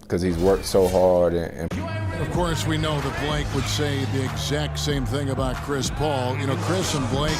because he's worked so hard. And of course, we know that Blake would say the exact same thing about Chris Paul. You know, Chris and Blake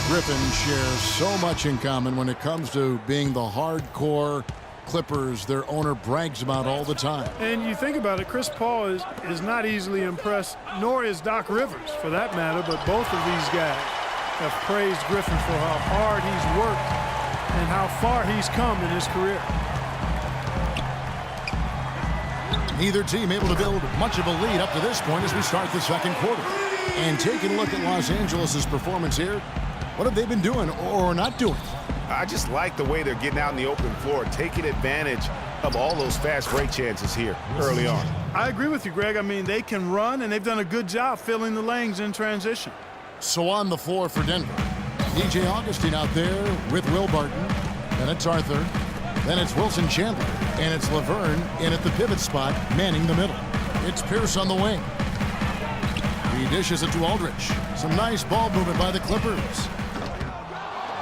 Griffin share so much in common when it comes to being the hardcore Clippers their owner brags about all the time. And you think about it, Chris Paul is not easily impressed, nor is Doc Rivers for that matter, but both of these guys have praised Griffin for how hard he's worked and how far he's come in his career. Neither team able to build much of a lead up to this point as we start the second quarter. And taking a look at Los Angeles' performance here, what have they been doing or not doing? I just like the way they're getting out in the open floor, taking advantage of all those fast break chances here early on. I agree with you, Greg. I mean, they can run, and they've done a good job filling the lanes in transition. So on the floor for Denver, DJ Augustine out there with Will Barton. Then it's Arthur. Then it's Wilson Chandler. And it's Laverne in at the pivot spot, manning the middle. It's Pierce on the wing. He dishes it to Aldridge. Some nice ball movement by the Clippers.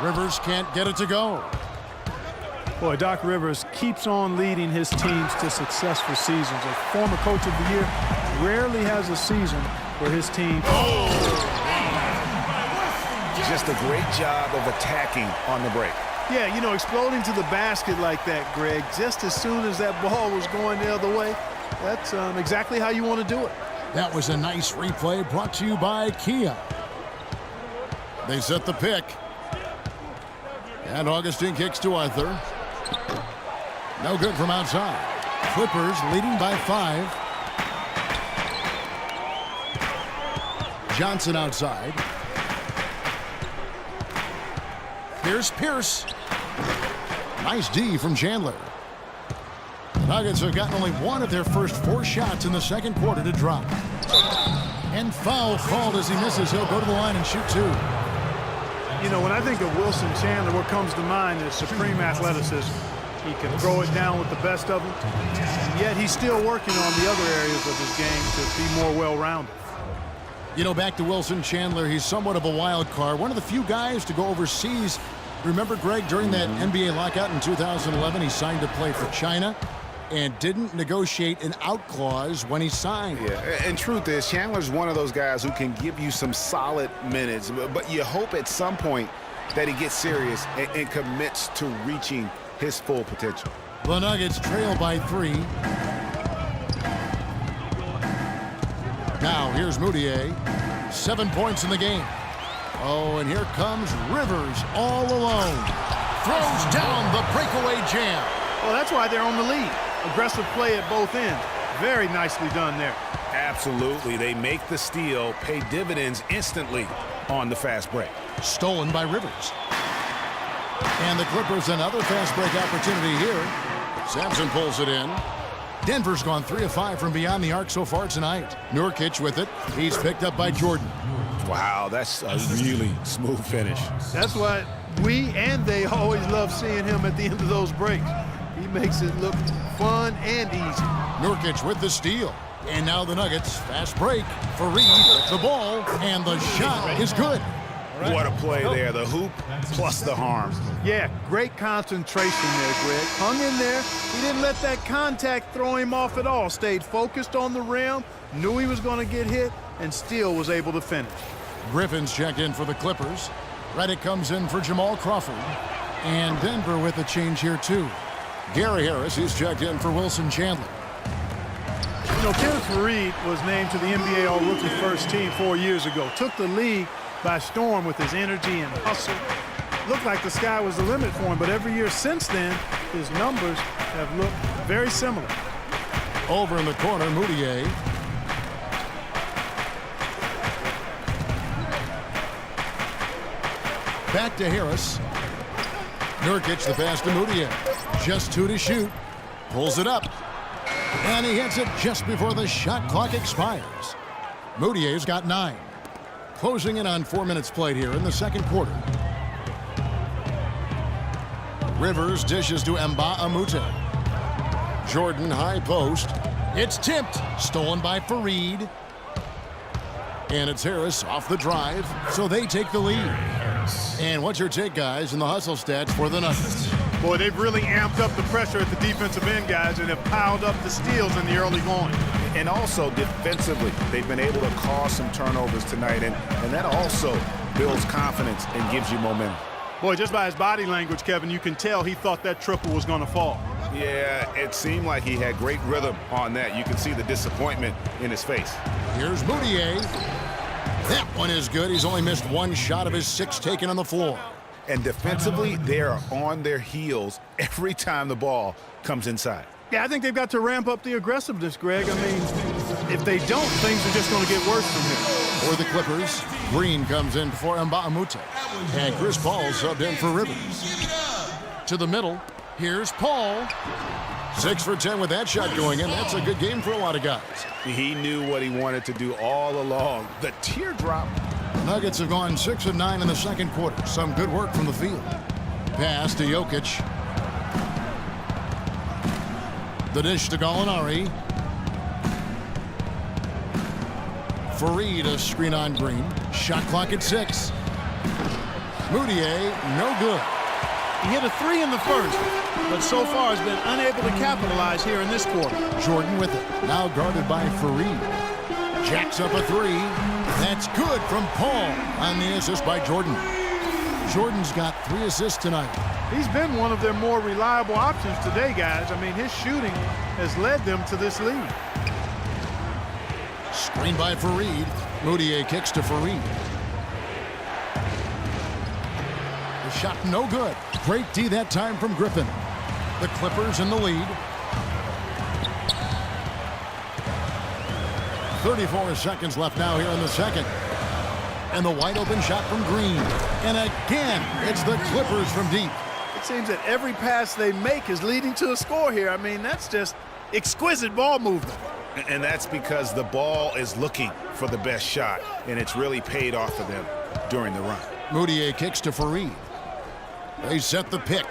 Rivers can't get it to go. Boy, Doc Rivers keeps on leading his teams to successful seasons. A former coach of the year rarely has a season where his team... Just a great job of attacking on the break. Yeah, you know, exploding to the basket like that, Greg, just as soon as that ball was going the other way, that's exactly how you want to do it. That was a nice replay brought to you by Kia. They set the pick. And Augustine kicks to Arthur. No good from outside. Clippers leading by 5. Johnson outside. Here's Pierce. Nice D from Chandler. The Nuggets have gotten only one of their first 4 shots in the second quarter to drop. And foul called as he misses. He'll go to the line and shoot 2. You know, when I think of Wilson Chandler, what comes to mind is supreme athleticism. He can throw it down with the best of them, and yet he's still working on the other areas of his game to be more well-rounded. You know, back to Wilson Chandler, he's somewhat of a wild card. One of the few guys to go overseas. Remember, Greg, during that NBA lockout in 2011, he signed to play for China and didn't negotiate an out clause when he signed. Yeah, and truth is, Chandler's one of those guys who can give you some solid minutes, but you hope at some point that he gets serious and commits to reaching his full potential. The Nuggets trail by 3. Now, here's Moutier. 7 points in the game. Oh, and here comes Rivers all alone. Throws down the breakaway jam. Well, that's why they're on the lead. Aggressive play at both ends. Very nicely done there. Absolutely. They make the steal, pay dividends instantly on the fast break. Stolen by Rivers. And the Clippers another fast break opportunity here. Sampson pulls it in. Denver's gone 3 of 5 from beyond the arc so far tonight. Nurkic with it. He's picked up by Jordan. Wow, that's a really smooth finish. That's why we and they always love seeing him at the end of those breaks. He makes it look fun and easy. Nurkic with the steal. And now the Nuggets, fast break. Fareed, the ball, and the shot is good. What a play there, the hoop plus the harm. Yeah, great concentration there, Greg. Hung in there. He didn't let that contact throw him off at all. Stayed focused on the rim, knew he was going to get hit, and still was able to finish. Griffin's checked in for the Clippers. Redick comes in for Jamal Crawford. And Denver with a change here, too. Gary Harris is checked in for Wilson Chandler. You know, Kenneth Faried was named to the NBA All-Rookie First Team 4 years ago. Took the league by storm with his energy and hustle. Looked like the sky was the limit for him, but every year since then, his numbers have looked very similar. Over in the corner, Moutier. Back to Harris. Nurkic the pass to Moutier. Just 2 to shoot. Pulls it up. And he hits it just before the shot clock expires. Moutier's got 9. Closing in on 4 minutes played here in the second quarter. Rivers dishes to Mbah a Moute. Jordan high post. It's tipped. Stolen by Fareed. And it's Harris off the drive, so they take the lead. And what's your take, guys, in the hustle stats for the Nuggets? Boy, they've really amped up the pressure at the defensive end, guys, and have piled up the steals in the early going. And also defensively, they've been able to cause some turnovers tonight, and that also builds confidence and gives you momentum. Boy, just by his body language, Kevin, you can tell he thought that triple was going to fall. Yeah, it seemed like he had great rhythm on that. You can see the disappointment in his face. Here's Moutier. That one is good. He's only missed one shot of his 6 taken on the floor. And defensively, they are on their heels every time the ball comes inside. Yeah, I think they've got to ramp up the aggressiveness, Greg. I mean, if they don't, things are just going to get worse from here. For the Clippers, Green comes in for Mbah a Moute. And Chris Paul subbed in for Rivers. To the middle, here's Paul. 6 for 10 with that shot going in. That's a good game for a lot of guys. He knew what he wanted to do all along. The teardrop. Nuggets have gone 6 of 9 in the second quarter. Some good work from the field. Pass to Jokic. The dish to Gallinari. Fareed, a screen on Green. Shot clock at 6. Moutier, no good. He hit a 3 in the first, but so far has been unable to capitalize here in this quarter. Jordan with it. Now guarded by Fareed. Jacks up a 3. That's good from Paul on the assist by Jordan. Jordan's got 3 assists tonight. He's been one of their more reliable options today, guys. I mean, his shooting has led them to this lead. Screen by Fareed. Moutier kicks to Fareed. The shot no good. Great D that time from Griffin. The Clippers in the lead. 34 seconds left now here in the second. And the wide open shot from Green. And again, it's the Clippers from deep. It seems that every pass they make is leading to a score here. I mean, that's just exquisite ball movement. And that's because the ball is looking for the best shot, and it's really paid off for them during the run. Moutier kicks to Fareed. They set the pick.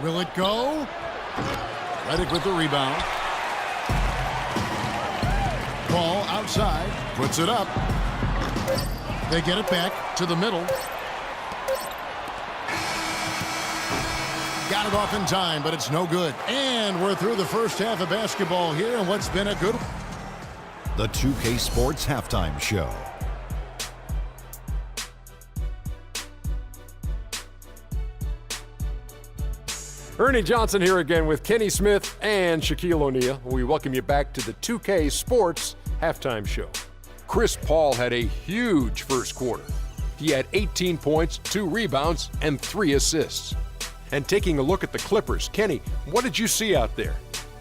Will it go? Redick with the rebound. Paul outside, puts it up. They get it back to the middle. Got it off in time, but it's no good. And we're through the first half of basketball here, and what's been a good... The 2K Sports Halftime Show. Ernie Johnson here again with Kenny Smith and Shaquille O'Neal. We welcome you back to the 2K Sports Halftime Show. Chris Paul had a huge first quarter. He had 18 points, 2 rebounds, and 3 assists. And taking a look at the Clippers, Kenny, what did you see out there?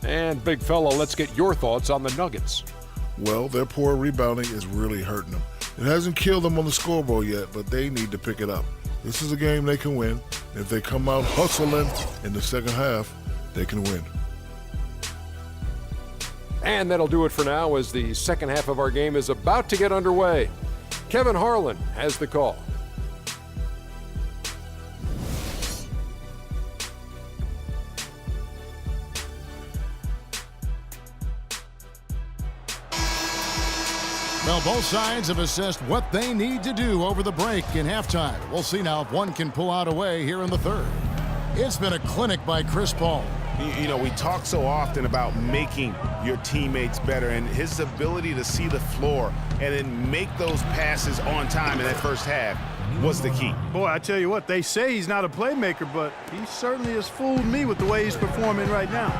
And big fella, let's get your thoughts on the Nuggets. Well, their poor rebounding is really hurting them. It hasn't killed them on the scoreboard yet, but they need to pick it up. This is a game they can win. If they come out hustling in the second half, they can win. And that'll do it for now as the second half of our game is about to get underway. Kevin Harlan has the call. Well, both sides have assessed what they need to do over the break in halftime. We'll see now if one can pull out a way here in the third. It's been a clinic by Chris Paul. You know, we talk so often about making your teammates better, and his ability to see the floor and then make those passes on time in that first half was the key. Boy, I tell you what, they say he's not a playmaker, but he certainly has fooled me with the way he's performing right now.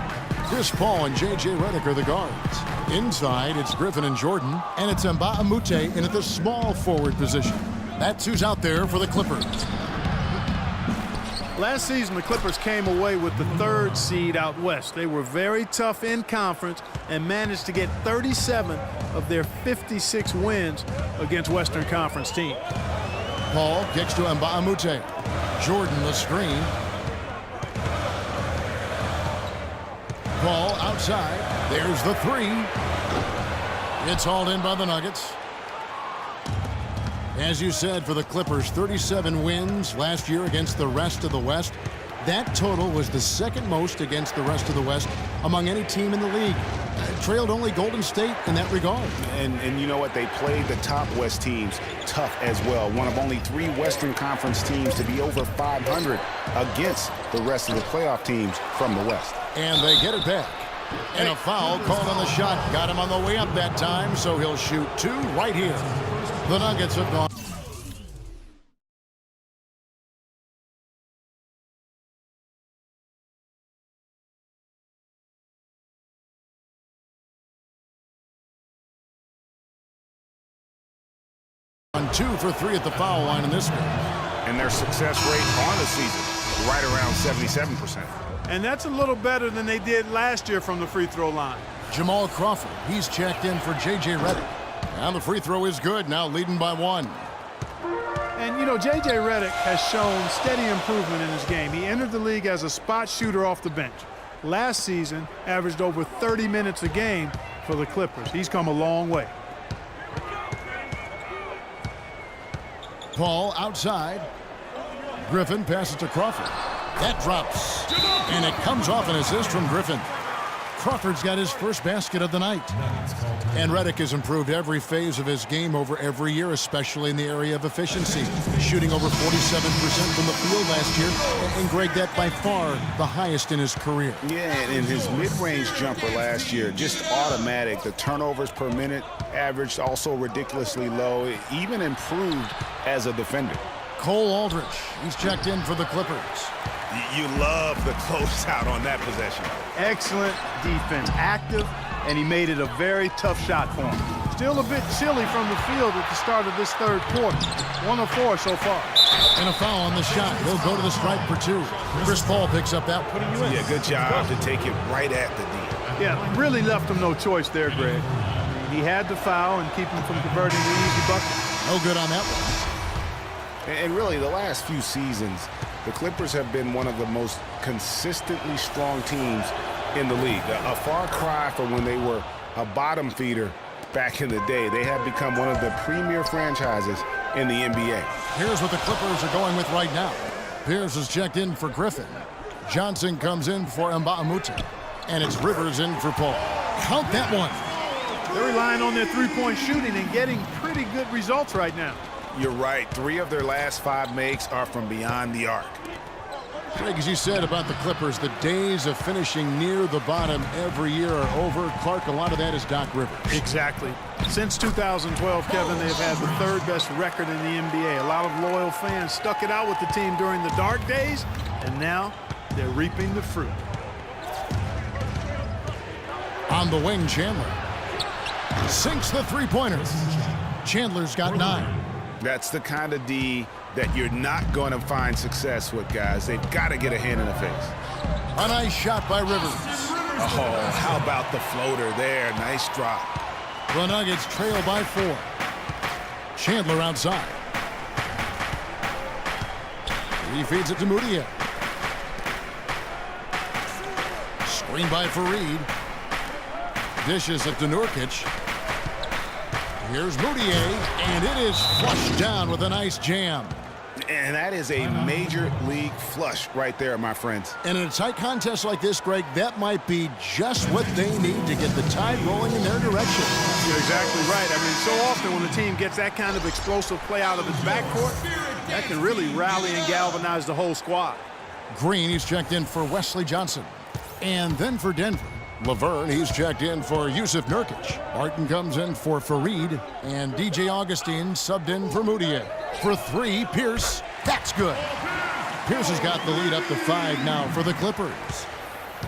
Chris Paul and J.J. Redick are the guards. Inside, it's Griffin and Jordan, and it's Mbah a Moute in at the small forward position. That's who's out there for the Clippers. Last season, the Clippers came away with the 3rd seed out west. They were very tough in conference and managed to get 37 of their 56 wins against Western Conference teams. Paul kicks to Mbah a Moute. Jordan the screen. Paul outside. There's the 3. It's hauled in by the Nuggets. As you said, for the Clippers, 37 wins last year against the rest of the West. That total was the second most against the rest of the West among any team in the league. Trailed only Golden State in that regard. And you know what? They played the top West teams tough as well. One of only 3 Western Conference teams to be over 500 against the rest of the playoff teams from the West. And they get it back. And a foul called on the shot. Got him on the way up that time, so he'll shoot 2 right here. The Nuggets have gone. On 2 for 3 at the foul line in this game. And their success rate on the season, right around 77%. And that's a little better than they did last year from the free throw line. Jamal Crawford, he's checked in for J.J. Redick. And the free throw is good, now leading by 1. And, you know, J.J. Redick has shown steady improvement in his game. He entered the league as a spot shooter off the bench. Last season, averaged over 30 minutes a game for the Clippers. He's come a long way. Paul outside. Griffin passes to Crawford. That drops. And it comes off an assist from Griffin. Crawford's got his first basket of the night. And Redick has improved every phase of his game over every year, especially in the area of efficiency. Shooting over 47% from the field last year. And Greg, that by far the highest in his career. Yeah, and his mid-range jumper last year, just automatic. The turnovers per minute averaged also ridiculously low. It even improved as a defender. Cole Aldrich, he's checked in for the Clippers. You love the closeout on that possession. Excellent defense, active, and he made it a very tough shot for him. Still a bit chilly from the field at the start of this third quarter. 1 of 4 so far. And a foul on the shot. He'll go to the stripe for 2. Chris Paul picks up that one. Yeah, good job to take it right at the D. Yeah, really left him no choice there, Greg. He had to foul and keep him from converting the easy bucket. No good on that one. And really, the last few seasons, the Clippers have been one of the most consistently strong teams in the league. A far cry from when they were a bottom feeder back in the day. They have become one of the premier franchises in the NBA. Here's what the Clippers are going with right now. Pierce is checked in for Griffin. Johnson comes in for Mbamute. And it's Rivers in for Paul. Count that one. They're relying on their three-point shooting and getting pretty good results right now. You're right. 3 of their last 5 makes are from beyond the arc. Greg, as you said about the Clippers, the days of finishing near the bottom every year are over. Clark, a lot of that is Doc Rivers. Exactly. Since 2012, Kevin, they've had the 3rd best record in the NBA. A lot of loyal fans stuck it out with the team during the dark days, and now they're reaping the fruit. On the wing, Chandler sinks the three-pointer. Chandler's got 9. That's the kind of D that you're not going to find success with, guys. They've got to get a hand in the face. A nice shot by Rivers. Oh, how about the floater there? Nice drop. The Nuggets trail by 4. Chandler outside. He feeds it to Moutier. Screen by Fareed. Dishes it to Nurkic. Here's Moutier, and it is flushed down with a nice jam. And that is a major league flush right there, my friends. And in a tight contest like this, Greg, that might be just what they need to get the tide rolling in their direction. You're exactly right. I mean, so often when a team gets that kind of explosive play out of its backcourt, that can really rally and galvanize the whole squad. Green, he's checked in for Wesley Johnson. And then for Denver, Laverne, he's checked in for Yusuf Nurkic. Martin comes in for Fareed. And DJ Augustine subbed in for Moutier. For 3, Pierce. That's good. Pierce has got the lead up to 5 now for the Clippers.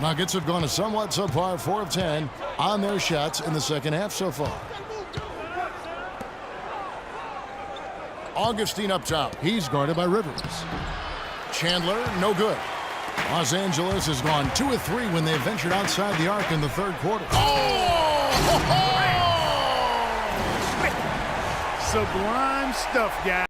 Nuggets have gone a somewhat subpar 4 of 10 on their shots in the second half so far. Augustine up top. He's guarded by Rivers. Chandler, no good. Los Angeles has gone 2 of 3 when they ventured outside the arc in the third quarter. Sublime stuff, guys.